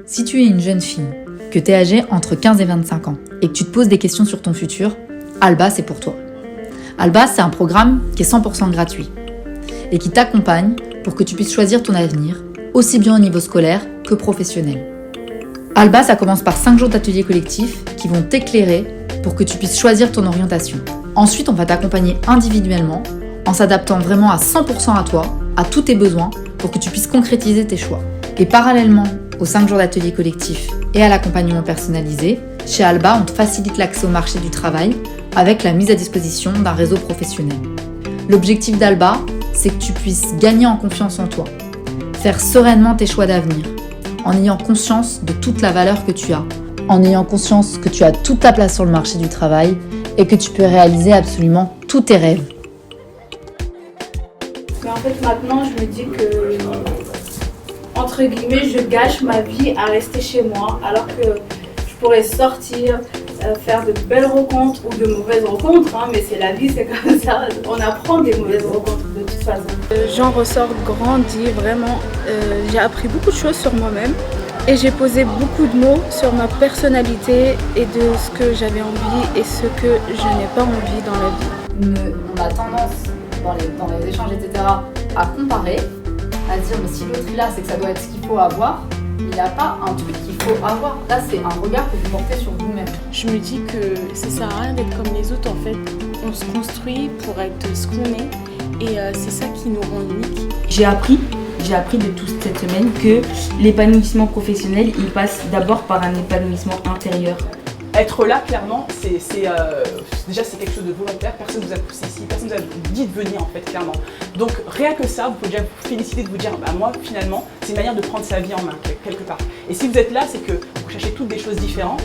Si tu es une jeune fille, que tu es âgée entre 15 et 25 ans et que tu te poses des questions sur ton futur, Alba, c'est pour toi. Alba, c'est un programme qui est 100% gratuit et qui t'accompagne pour que tu puisses choisir ton avenir, aussi bien au niveau scolaire que professionnel. Alba, ça commence par 5 jours d'ateliers collectifs qui vont t'éclairer pour que tu puisses choisir ton orientation. Ensuite, on va t'accompagner individuellement en s'adaptant vraiment à 100% à toi, à tous tes besoins, pour que tu puisses concrétiser tes choix. Et parallèlement aux 5 jours d'ateliers collectifs et à l'accompagnement personnalisé, chez Alba, on te facilite l'accès au marché du travail avec la mise à disposition d'un réseau professionnel. L'objectif d'Alba, c'est que tu puisses gagner en confiance en toi, faire sereinement tes choix d'avenir, en ayant conscience de toute la valeur que tu as, en ayant conscience que tu as toute ta place sur le marché du travail et que tu peux réaliser absolument tous tes rêves. Mais en fait, maintenant, je me dis que, entre guillemets, je gâche ma vie à rester chez moi, alors que je pourrais sortir, faire de belles rencontres ou de mauvaises rencontres, hein, mais c'est la vie, c'est comme ça, on apprend des mauvaises rencontres de toute façon. J'en ressors grandie, vraiment, j'ai appris beaucoup de choses sur moi-même et j'ai posé beaucoup de mots sur ma personnalité et de ce que j'avais envie et ce que je n'ai pas envie dans la vie. On a tendance, dans les échanges, etc., à comparer, à dire mais si l'autre il a, c'est que ça doit être ce qu'il faut avoir. Il n'y a pas un truc qu'il faut avoir. Là, c'est un regard que vous portez sur vous-même. Je me dis que ça sert à rien d'être comme les autres. En fait, on se construit pour être ce qu'on est et c'est ça qui nous rend uniques. J'ai appris de toute cette semaine que l'épanouissement professionnel, il passe d'abord par un épanouissement intérieur. Être là, clairement, déjà c'est quelque chose de volontaire, personne ne vous a poussé ici, personne ne vous a dit de venir en fait, clairement. Donc rien que ça, vous pouvez déjà vous féliciter de vous dire, bah moi finalement, c'est une manière de prendre sa vie en main, quelque part. Et si vous êtes là, c'est que vous cherchez toutes des choses différentes,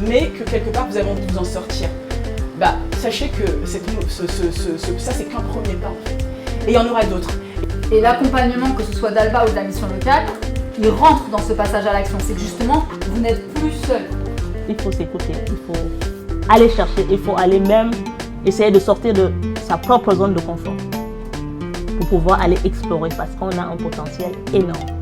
mais que quelque part vous avez envie de vous en sortir. Bah sachez que ça c'est qu'un premier pas en fait. Et il y en aura d'autres. Et l'accompagnement, que ce soit d'Alba ou de la mission locale, il rentre dans ce passage à l'action. C'est que justement, vous n'êtes plus seul. Il faut s'écouter, il faut aller chercher, il faut aller même essayer de sortir de sa propre zone de confort pour pouvoir aller explorer parce qu'on a un potentiel énorme.